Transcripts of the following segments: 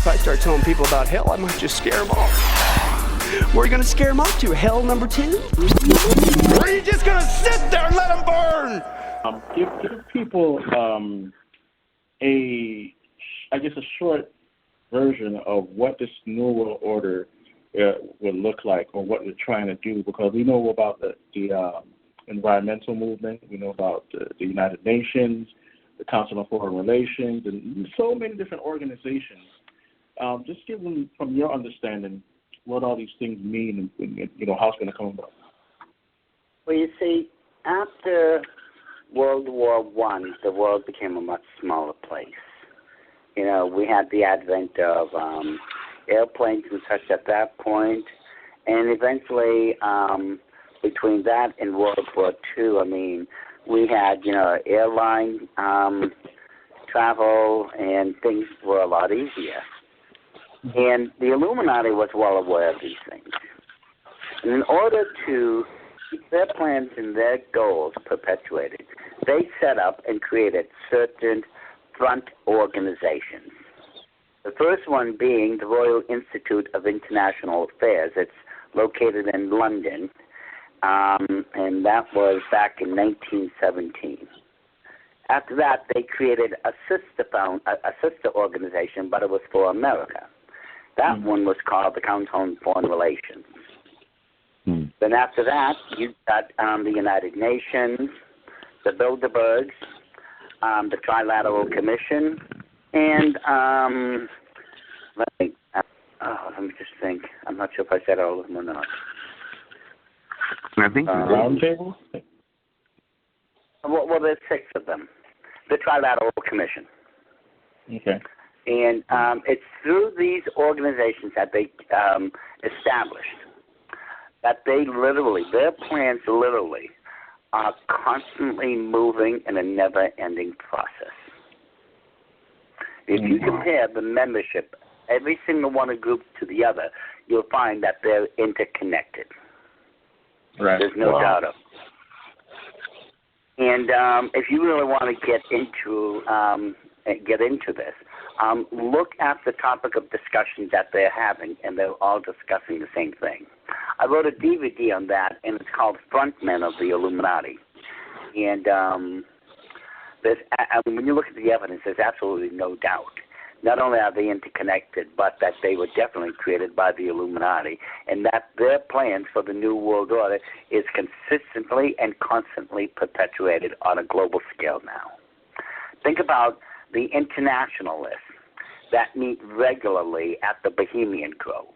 If I start telling people about hell, I might just scare them off. Where are you going to scare them off to? Hell number 2? Or are you just going to sit there and let them burn? Give people a short version of what this New World Order would look like, or what they're trying to do, because we know about the environmental movement, we know about the United Nations, the Council on Foreign Relations, and so many different organizations. Just give them, from your understanding, what all these things mean, and how it's going to come about. Well, you see, after World War I, the world became a much smaller place. We had the advent of airplanes and such at that point, and eventually, between that and World War II, we had, airline travel, and things were a lot easier. And the Illuminati was well aware of these things. And in order to keep their plans and their goals perpetuated, they set up and created certain front organizations. The first one being the Royal Institute of International Affairs. It's located in London, and that was back in 1917. After that, they created a sister organization, but it was for America. That one was called the Council on Foreign Relations. Then after that, you got the United Nations, the Bilderbergs, the Trilateral Commission, and let me just think. I'm not sure if I said all of them or not. I think Round Table? Well, there's 6 of them. The Trilateral Commission. Okay. And it's through these organizations that they established that their plans literally are constantly moving in a never-ending process. If you compare the membership, every single one of groups to the other, you'll find that they're interconnected. Right. There's no doubt of it. And if you really want to get into this, look at the topic of discussions that they're having, and they're all discussing the same thing. I wrote a DVD on that, and it's called Frontmen of the Illuminati. And when you look at the evidence, there's absolutely no doubt. Not only are they interconnected, but that they were definitely created by the Illuminati, and that their plans for the New World Order is consistently and constantly perpetuated on a global scale now. Think about the internationalists that meet regularly at the Bohemian Grove.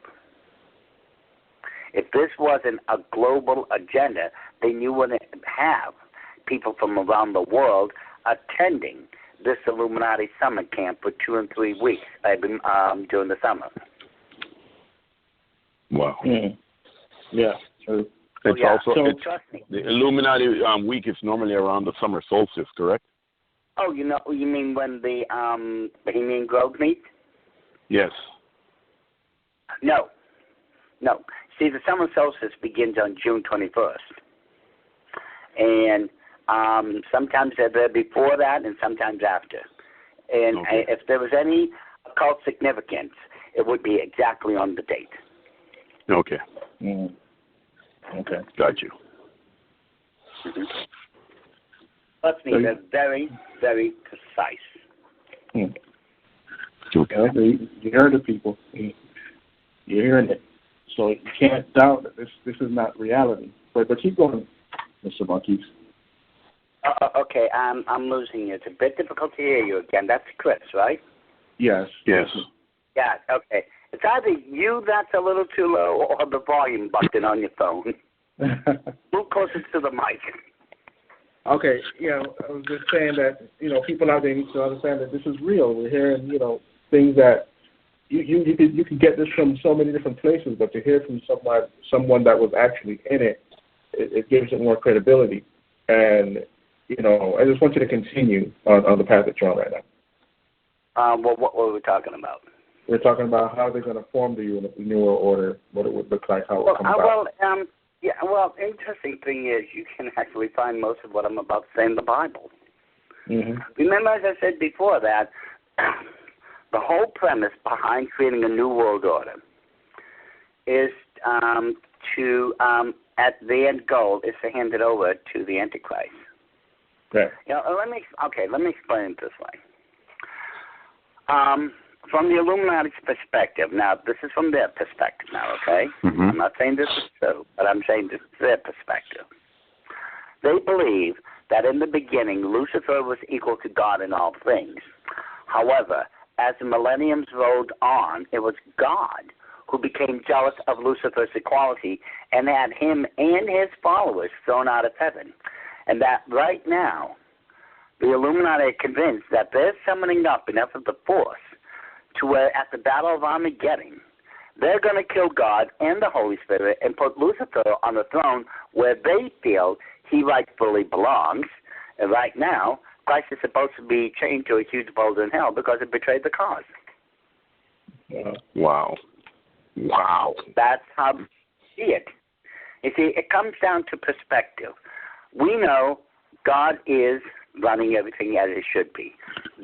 If this wasn't a global agenda, then you wouldn't have people from around the world attending this Illuminati summer camp for 2 and 3 weeks during the summer. Wow. Yeah. It's Trust me. The Illuminati week is normally around the summer solstice, correct? Oh, you mean when the Bohemian Grove meets? Yes. No. See, the summer solstice begins on June 21st. And sometimes they're there before that and sometimes after. And if there was any occult significance, it would be exactly on the date. Okay. Okay. Got you. Trust me, they're very, very precise. Okay. You heard it, people. You're hearing it. So you can't doubt that this is not reality. But keep going, Mr. Marquis. Okay, I'm losing you. It's a bit difficult to hear you again. That's Chris, right? Yes. Yes. Yeah, okay. It's either you that's a little too low or the volume button on your phone. Move closer to the mic. Okay, I was just saying that, people out there need to understand that this is real. We're hearing, things that you can get this from so many different places, but to hear from someone that was actually in it, it gives it more credibility. And, I just want you to continue on the path that you're on right now. What were we talking about? We're talking about how they're going to form the New World Order, what it would look like, how it would come about. Interesting thing is you can actually find most of what I'm about to say in the Bible. Mm-hmm. Remember, as I said before, that the whole premise behind creating a new world order is at the end goal is to hand it over to the Antichrist. Right. Let me explain it this way. From the Illuminati's perspective, now this is from their perspective now, okay? Mm-hmm. I'm not saying this is true, but I'm saying this is their perspective. They believe that in the beginning, Lucifer was equal to God in all things. However, as the millenniums rolled on, it was God who became jealous of Lucifer's equality and had him and his followers thrown out of heaven. And that right now, the Illuminati are convinced that they're summoning up enough of the force to where at the Battle of Armageddon, they're going to kill God and the Holy Spirit and put Lucifer on the throne where they feel he rightfully belongs. And right now, Christ is supposed to be chained to a huge boulder in hell because it betrayed the cause. Wow. That's how we see it. You see, it comes down to perspective. We know God is running everything as it should be.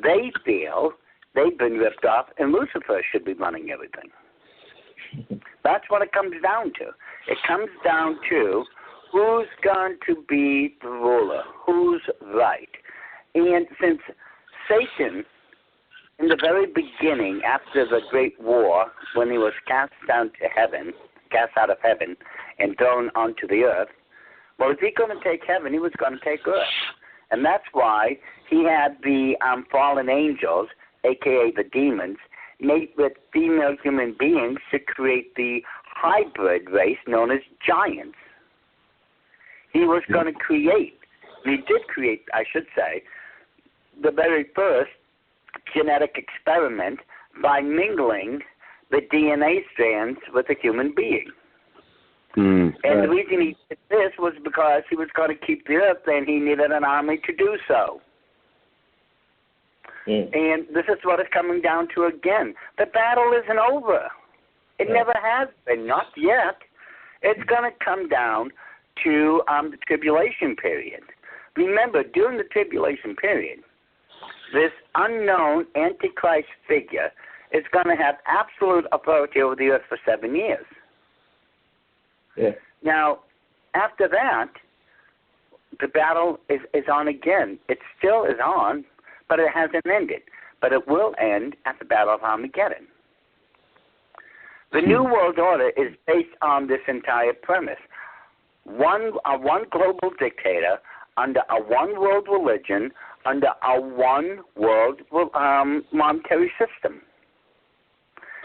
They feel they've been ripped off and Lucifer should be running everything. That's what it comes down to. It comes down to who's going to be the ruler, who's right. And since Satan, in the very beginning, after the Great War, when he was cast out of heaven, and thrown onto the earth, well, if he couldn't take heaven, he was going to take earth. And that's why he had the fallen angels, a.k.a. the demons, mate with female human beings to create the hybrid race known as giants. He was going to create, he did create, I should say, the very first genetic experiment by mingling the DNA strands with a human being. And the reason he did this was because he was going to keep the earth and he needed an army to do so. And this is what it's coming down to again. The battle isn't over. It never has been, not yet. It's going to come down to the tribulation period. Remember, during the tribulation period, this unknown Antichrist figure is going to have absolute authority over the earth for 7 years. Yeah. Now, after that, the battle is on again. It still is on, but it hasn't ended. But it will end at the Battle of Armageddon. The New World Order is based on this entire premise. One global dictator under a one world religion, under a one world monetary system.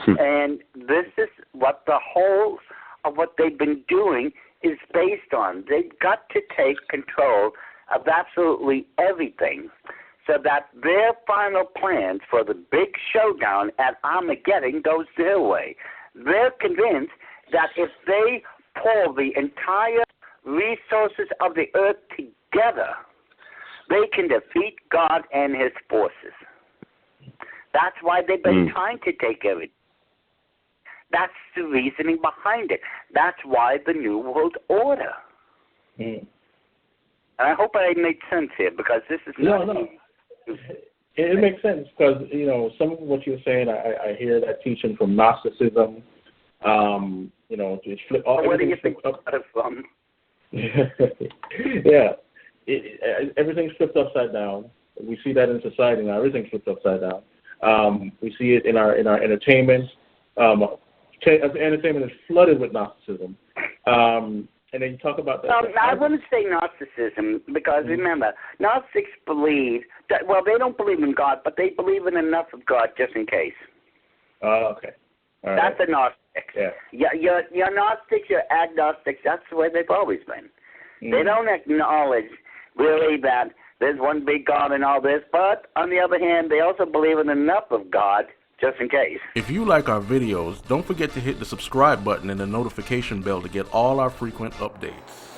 And this is what the whole of what they've been doing is based on. They've got to take control of absolutely everything so that their final plans for the big showdown at Armageddon goes their way. They're convinced that if they pull the entire resources of the earth together, they can defeat God and his forces. That's why they've been trying to take everything. That's the reasoning behind it. That's why the New World Order. And I hope I made sense here, because this is not... No. It makes sense, because, some of what you're saying, I hear that teaching from Gnosticism. To flip all. Where do you think it's from? Yeah. Everything's flipped upside down. We see that in society now. Everything's flipped upside down. We see it in our entertainment. Entertainment is flooded with Gnosticism. And then you talk about that. I wouldn't say Gnosticism, because remember, Gnostics believe that, well, they don't believe in God, but they believe in enough of God just in case. Okay. All That's right. a Gnostic. Yeah. You're Gnostics, you're agnostics. That's the way they've always been. They don't acknowledge really that there's one big God and all this, but on the other hand, they also believe in enough of God just in case. If you like our videos, don't forget to hit the subscribe button and the notification bell to get all our frequent updates.